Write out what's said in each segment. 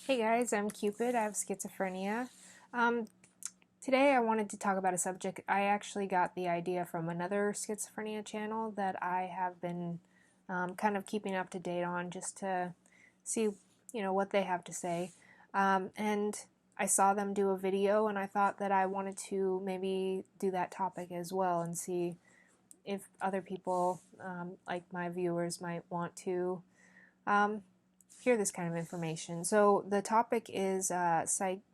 Hey guys, I'm Cupid. I have schizophrenia. Um, Today I wanted to talk about a subject. I actually got the idea from another schizophrenia channel that I have been kind of keeping up to date on just to see, what they have to say. And I saw them do a video and I thought that I wanted to maybe do that topic as well and see if other people, like my viewers, might want to um, hear this kind of information. So the topic is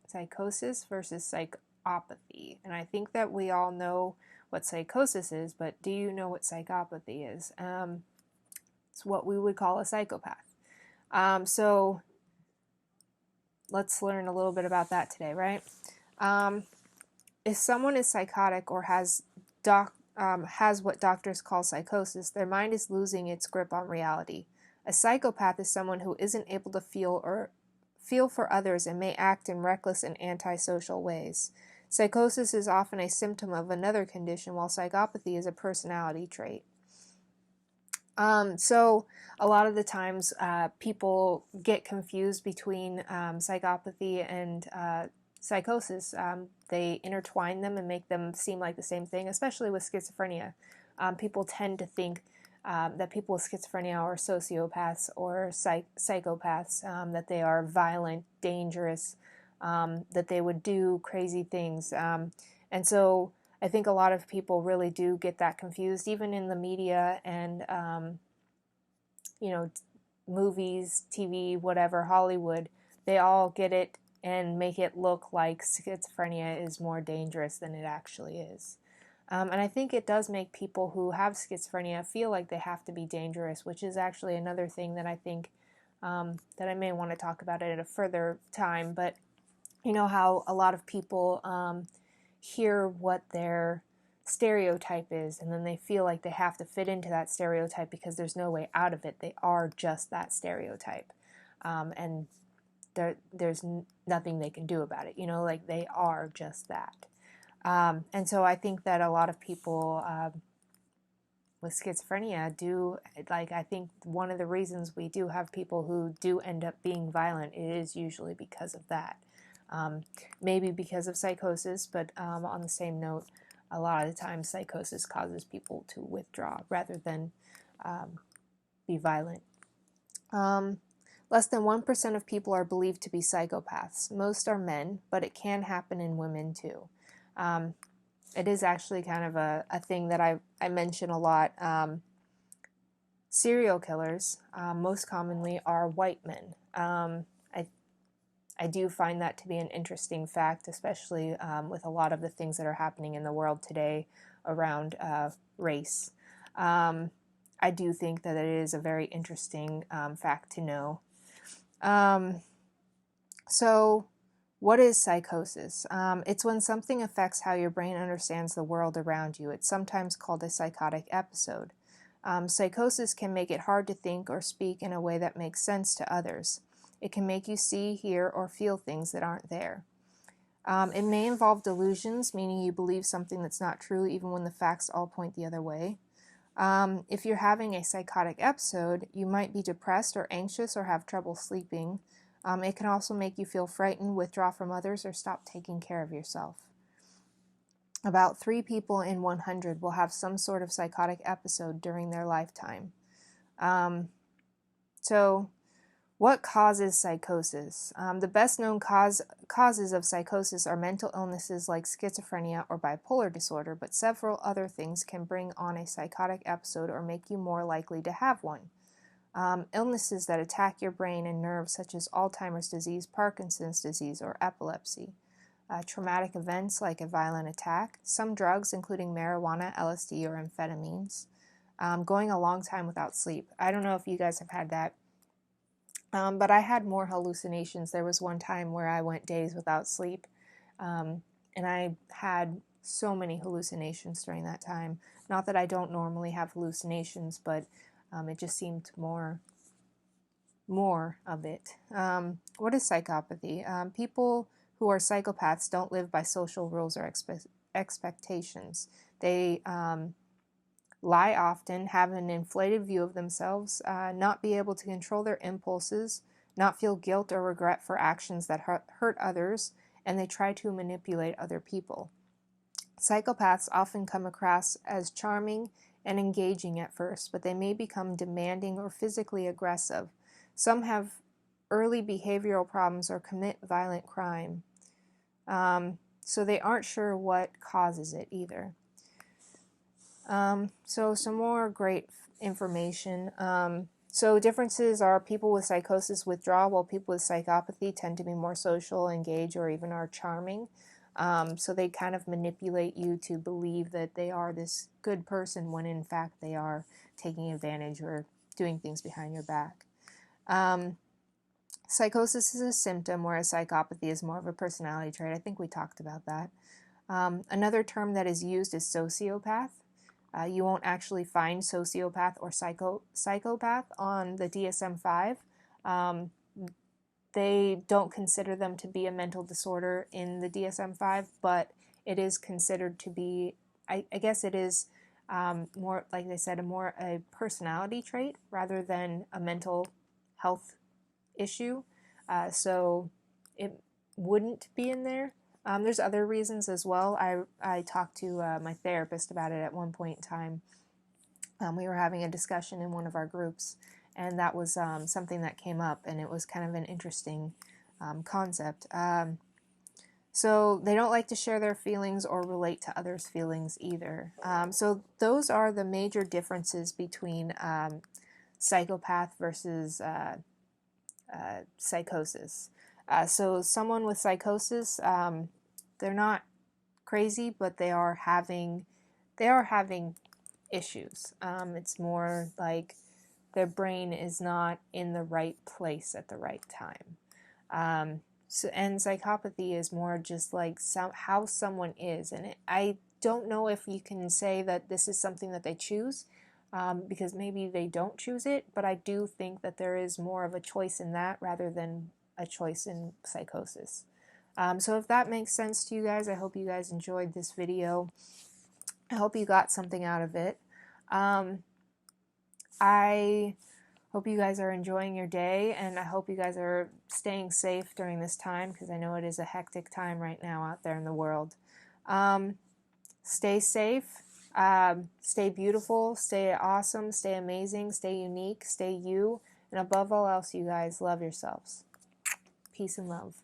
psychosis versus psychopathy. And I think that we all know what psychosis is, but do you know what psychopathy is? It's what we would call a psychopath. So let's learn a little bit about that today, right? If someone is psychotic or has what doctors call psychosis, their mind is losing its grip on reality. A psychopath is someone who isn't able to feel for others and may act in reckless and antisocial ways. Psychosis is often a symptom of another condition, while psychopathy is a personality trait. So a lot of the times people get confused between psychopathy and psychosis. They intertwine them and make them seem like the same thing, especially with schizophrenia. People tend to think that people with schizophrenia are sociopaths or psychopaths, that they are violent, dangerous, that they would do crazy things. And so I think a lot of people really do get that confused, even in the media and, movies, TV, whatever, Hollywood. They all get it and make it look like schizophrenia is more dangerous than it actually is. And I think it does make people who have schizophrenia feel like they have to be dangerous, which is actually another thing that I think that I may want to talk about at a further time. But you know how a lot of people hear what their stereotype is, and then they feel like they have to fit into that stereotype because there's no way out of it. They are just that stereotype. And there's nothing they can do about it. Like they are just that. And so I think that a lot of people with schizophrenia do, like, I think one of the reasons we do have people who do end up being violent, it is usually because of that. Maybe because of psychosis, but on the same note, a lot of the time psychosis causes people to withdraw rather than be violent. Less than 1% of people are believed to be psychopaths. Most are men, but it can happen in women too. It is actually kind of a thing that I mention a lot. Serial killers, most commonly, are white men. I do find that to be an interesting fact, especially with a lot of the things that are happening in the world today around race. I do think that it is a very interesting fact to know. So what is psychosis? It's when something affects how your brain understands the world around you. It's sometimes called a psychotic episode. Psychosis can make it hard to think or speak in a way that makes sense to others. It can make you see, hear, or feel things that aren't there. It may involve delusions, meaning you believe something that's not true even when the facts all point the other way. If you're having a psychotic episode, you might be depressed or anxious or have trouble sleeping. It can also make you feel frightened, withdraw from others, or stop taking care of yourself. About 3 people in 100 will have some sort of psychotic episode during their lifetime. So what causes psychosis? The best known causes of psychosis are mental illnesses like schizophrenia or bipolar disorder, but several other things can bring on a psychotic episode or make you more likely to have one. Illnesses that attack your brain and nerves, such as Alzheimer's disease, Parkinson's disease, or epilepsy. Traumatic events like a violent attack. Some drugs, including marijuana, LSD, or amphetamines. Going a long time without sleep. I don't know if you guys have had that. But I had more hallucinations. There was one time where I went days without sleep, and I had so many hallucinations during that time. Not that I don't normally have hallucinations, but it just seemed more of it. What is psychopathy? People who are psychopaths don't live by social rules or expectations. They lie often, have an inflated view of themselves, not be able to control their impulses, not feel guilt or regret for actions that hurt others, and they try to manipulate other people. Psychopaths often come across as charming and engaging at first, but they may become demanding or physically aggressive. Some have early behavioral problems or commit violent crime. So they aren't sure what causes it either. So some more great information. So differences are people with psychosis withdraw, while people with psychopathy tend to be more social, engaged, or even are charming. So they kind of manipulate you to believe that they are this good person when in fact they are taking advantage or doing things behind your back. Psychosis is a symptom, whereas psychopathy is more of a personality trait. I think we talked about that. Another term that is used is sociopath. You won't actually find sociopath or psychopath on the DSM-5. They don't consider them to be a mental disorder in the DSM-5, but it is considered to be, I guess it is more, like I said, a personality trait rather than a mental health issue. So it wouldn't be in there. There's other reasons as well. I talked to my therapist about it at one point in time. We were having a discussion in one of our groups, and that was something that came up, and it was kind of an interesting concept. So they don't like to share their feelings or relate to others' feelings either. So those are the major differences between psychopath versus psychosis. So someone with psychosis, they're not crazy, but they are having issues. It's more like their brain is not in the right place at the right time. And psychopathy is more just like how someone is, and I don't know if you can say that this is something that they choose, because maybe they don't choose it, but I do think that there is more of a choice in that rather than a choice in psychosis. So if that makes sense to you guys, I hope you guys enjoyed this video. I hope you got something out of it. I hope you guys are enjoying your day, and I hope you guys are staying safe during this time, because I know it is a hectic time right now out there in the world. Stay safe, stay beautiful, stay awesome, stay amazing, stay unique, stay you, and above all else, you guys, love yourselves. Peace and love.